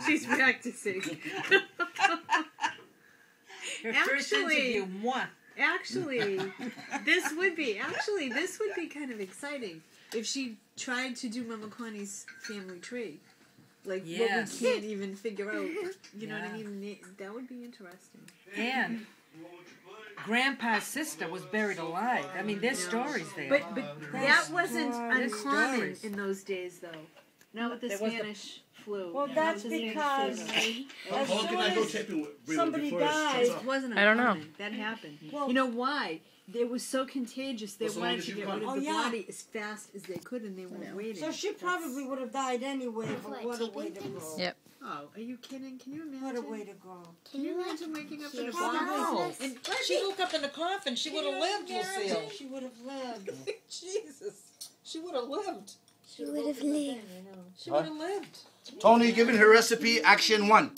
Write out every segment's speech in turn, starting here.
She's practicing. Her first interview, moi. Actually, this would be kind of exciting if she tried to do Mama Connie's family tree. Like, what we can't even figure out. You know what I mean? That would be interesting. And Grandpa's sister was buried alive. I mean, there's stories there. But that wasn't uncommon in those days, though. Not with the Spanish flu. Well, that's because as soon as somebody dies, it wasn't uncommon. I don't know. That happened. Well, you know why? It was so contagious. They wanted to get rid of the body as fast as they could, and they weren't waiting. So she probably would have died anyway, but what a way to go. Yep. Oh, are you kidding? Can you imagine? What a way to go. Can you imagine waking up in a No. body? And She woke up in the coffin. She would have lived, Lucille. She would have lived. Jesus. She would have lived. She would have lived. She would have lived. Tony, giving her recipe, action 1.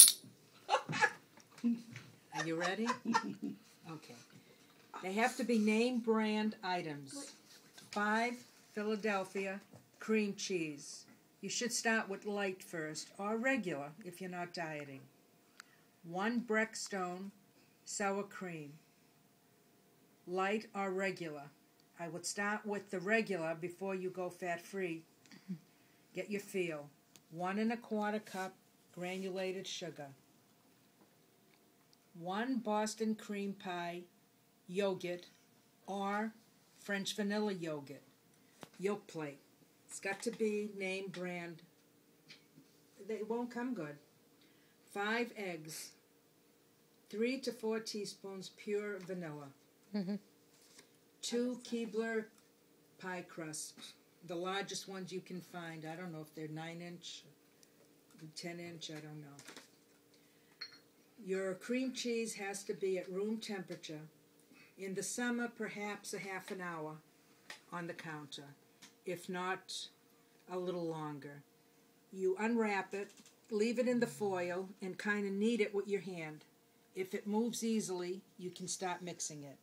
Are you ready? Okay. They have to be name brand items. 5 Philadelphia cream cheese. You should start with light first, or regular if you're not dieting. 1 Breckstone sour cream. Light or regular. I would start with the regular before you go fat-free. Get your feel. 1 1/4 cup granulated sugar. 1 Boston cream pie yogurt or French vanilla yogurt. Yolk plate. It's got to be name brand. They won't come good. 5 eggs. 3 to 4 teaspoons pure vanilla. 2 Keebler pie crusts. The largest ones you can find. I don't know if they're 9-inch, 10-inch, I don't know. Your cream cheese has to be at room temperature. In the summer, perhaps a half an hour on the counter. If not, a little longer. You unwrap it, leave it in the foil, and kind of knead it with your hand. If it moves easily, you can start mixing it.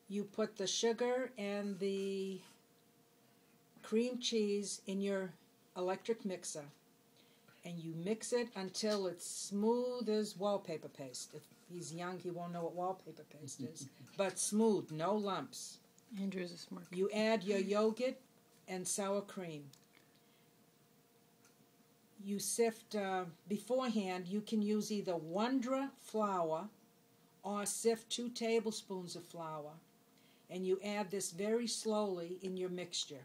You put the sugar and the cream cheese in your electric mixer, and you mix it until it's smooth as wallpaper paste. If he's young, he won't know what wallpaper paste is, but smooth, no lumps. Andrew's a smart kid. You add your yogurt and sour cream. You sift, beforehand, you can use either Wondra flour or sift 2 tablespoons of flour, and you add this very slowly in your mixture.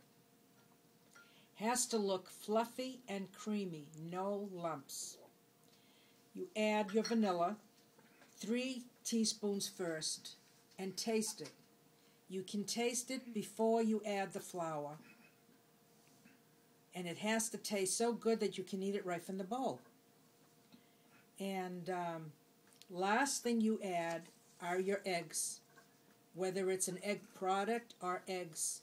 Has to look fluffy and creamy, no lumps. You add your vanilla, 3 teaspoons first, and taste it. You can taste it before you add the flour. And it has to taste so good that you can eat it right from the bowl. And last thing you add are your eggs. Whether it's an egg product or eggs,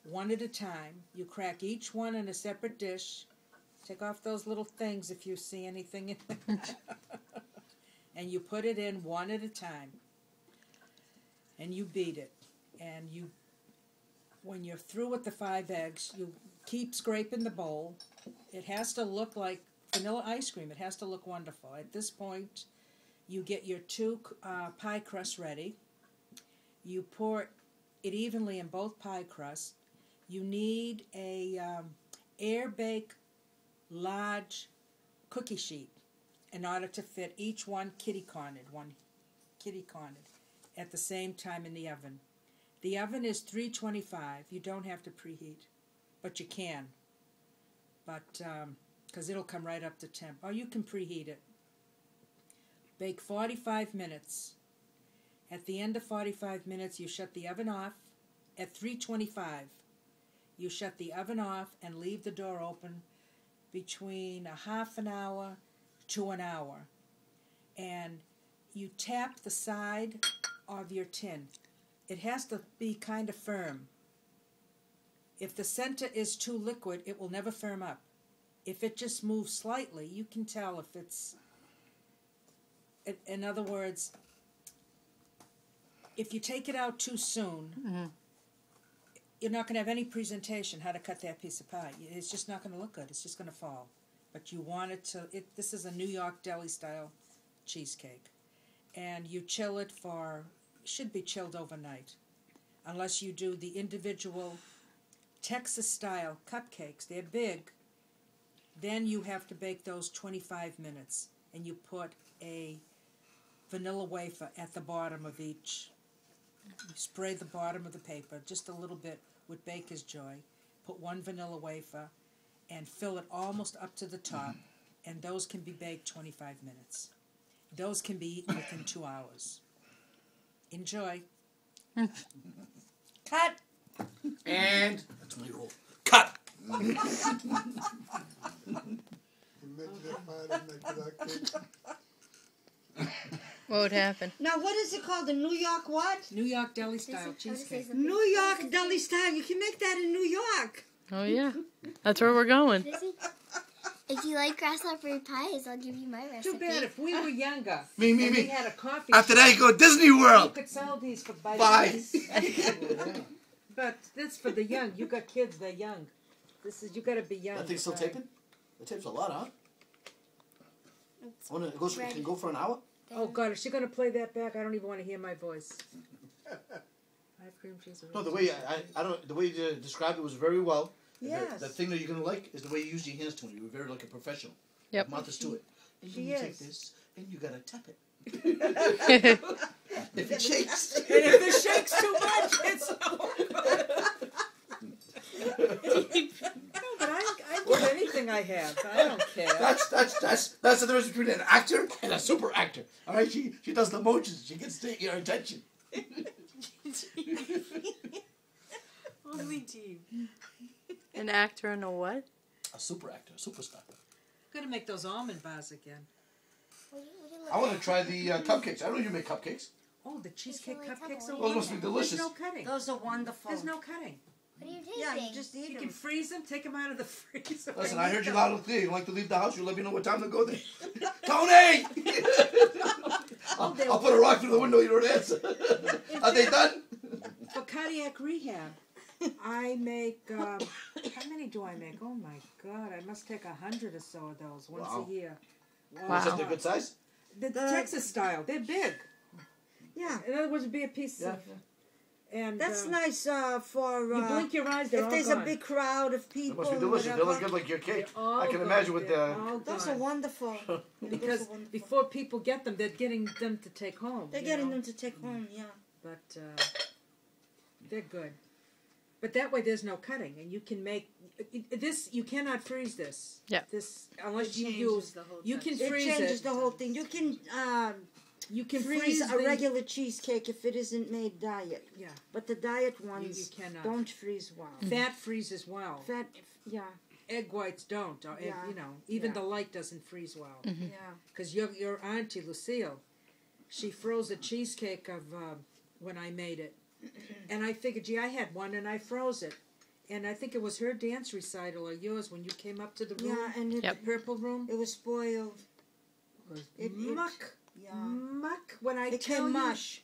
1 at a time. You crack each one in a separate dish. Take off those little things if you see anything in there. And you put it in 1 at a time. And you beat it. And you, when you're through with the 5 eggs, you keep scraping the bowl. It has to look like vanilla ice cream. It has to look wonderful. At this point, you get your 2 pie crusts ready. You pour it evenly in both pie crusts. You need a air-bake large cookie sheet in order to fit each one kitty-cornered at the same time in the oven. The oven is 325. You don't have to preheat, but you can. But because it'll come right up to temp. Or you can preheat it. Bake 45 minutes. At the end of 45 minutes, you shut the oven off at 325. You shut the oven off and leave the door open between a half an hour to an hour. And you tap the side of your tin. It has to be kind of firm. If the center is too liquid, it will never firm up. If it just moves slightly, you can tell if it's, in other words, if you take it out too soon, you're not going to have any presentation how to cut that piece of pie. It's just not going to look good. It's just going to fall. but you want it to. This is a New York deli style cheesecake, and you chill it for. Should be chilled overnight, unless you do the individual Texas style cupcakes. They're big. Then you have to bake those 25 minutes, and you put a vanilla wafer at the bottom of each. You spray the bottom of the paper just a little bit with Baker's Joy. Put one vanilla wafer and fill it almost up to the top, and those can be baked 25 minutes. Those can be eaten within 2 hours. Enjoy. Cut. And that's my rule. Cut. What would happen? Now, what is it called? The New York what? New York deli style cheesecake. New York deli style. You can make that in New York. Oh yeah, that's where we're going. If you like grasshopper pies, I'll give you my recipe. Too bad if we were younger. Me. We had a coffee After shop, that, you go Disney you World. could sell these for buy. Bye. But that's for the young. You got kids, they're young. You got to be young. That thing's still taping? It tapes a lot, huh? It can go for an hour? Oh God, is she going to play that back? I don't even want to hear my voice. I have cream cheese. No, the way I don't. The way you described it was very well. Yes. The thing that you're gonna like is the way you use your hands, Tony. You're very like a professional. Yep. Martha Stewart. And She you take is. this and you gotta tap it. If it shakes. And if it shakes too much, it's no good. No, but I give anything I have. I don't care. That's the difference between an actor and a super actor. All right, she does the motions. She gets your attention. Only team. An actor and a what? A super actor, a superstar. I'm gonna make those almond bars again. I want to try the cupcakes. I know you make cupcakes. Oh, the cheesecake cupcakes are Those must be delicious. There's no cutting. Those are wonderful. There's no cutting. What are you tasting? Yeah, you just eat You them. can freeze them, take them out of the freezer. Listen, I heard you loud and clear. You like to leave the house? You let me know what time to go there. Tony! I'll put a rock through the window. You don't answer. Are they done? For cardiac rehab, I make, how many do I make? Oh my God, I must take 100 or so of those once Wow. a year. Is that the good size? The Texas style, they're big. Yeah. In other words, it'd be a piece Yeah. of... And, That's nice for... you blink your eyes, they're if all there's gone. a big crowd of They people. must be delicious. They look good like your cake. They're all I can gone. imagine with They're the... all Those are gone. wonderful. Because Those are wonderful. before people get them, they're getting them to take home. They're you getting know? them to take home, yeah. But they're good. But that way there's no cutting, and you can make this. You cannot freeze this. Yeah. This unless It you changes use. the whole You can It freeze changes it. the whole thing. You can You can freeze a the- regular cheesecake if it isn't made diet. Yeah. But the diet ones you cannot. don't freeze well. Fat freezes well. Fat, yeah, Egg whites don't. Or egg, Yeah. you know, even Yeah. the light doesn't freeze well. yeah. Because your auntie Lucille, she froze a cheesecake of when I made it, and I figured, gee, I had one and I froze it, and I think it was her dance recital or yours when you came up to the room, Yeah, and it, Yep. purple room. it was spoiled. It was It- muck, Yeah. muck. When I It tell came you, mush.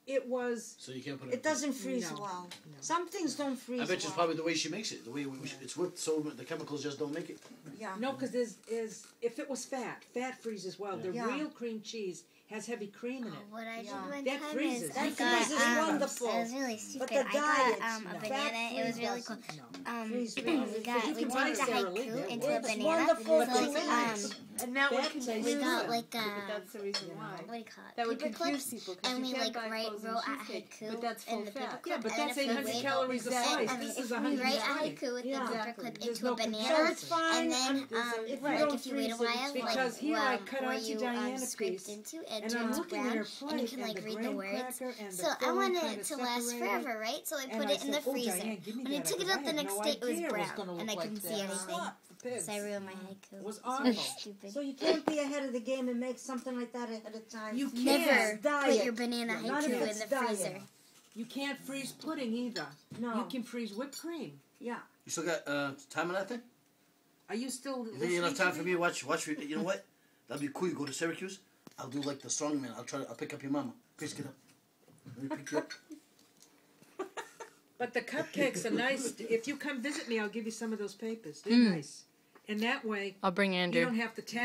it was. So you can't put it... It doesn't freeze No. well. No. Some things don't freeze I bet you it's well. probably the way she makes it. The way it's worked, so the chemicals just don't make it. Yeah. No, because if it was fat freezes well. The Yeah. real cream cheese has heavy cream in it. What I did Yeah. one That time freezes. is That I freezes got, wonderful. It was really But stupid. the I diet, got a no. banana. Fat It was really cool. freeze No. Freeze We well. got you we can buy turned the Sara Lee, haiku they're into a It's banana. wonderful. So It's nice. And that would That confuse tastes we good. got like But that's the reason why. what do you call it? That would Paper confuse clips, people because and you we can't like buy frozen wrote a cheesecake, haiku but that's in full the fat. paper Yeah, clip, but and then that's if we 800 wait- calories a Exactly. slice. I mean, This if is we 100 write a calories. haiku with Yeah. the paper Exactly. clip There's into no a banana, So it's fine. and then if you like don't if you wait a freeze it, while, Because like here I cut where Auntie you Diana scraped piece, into it and I'm turns looking at brown, her and plate you can and like the read the graham words. cracker and the So I filling wanted kinda it to last separated. forever, right? So I And put I it in the said, "Oh, freezer. Diane, give me When I that, took it 'cause I out the had next no day, it was idea it was brown, gonna and I look like couldn't see that. anything. For pigs. So I ruined my haiku. It was It's really awful. stupid. So you can't be ahead of the game and make something like that ahead of time. You Never can't. diet. put your banana None of haiku in it's the diet. freezer. You can't freeze pudding either. No. You can freeze whipped cream. Yeah. You still got time on that thing? Are you still You think you enough listening time to for me to watch? You know what? That'd be cool. You go to Syracuse. I'll do like the strongman. I'll pick up your mama. Please get up. Let me pick you up. But the cupcakes are nice. If you come visit me, I'll give you some of those papers. They're nice. And that way, I'll bring you Andrew. don't have to tap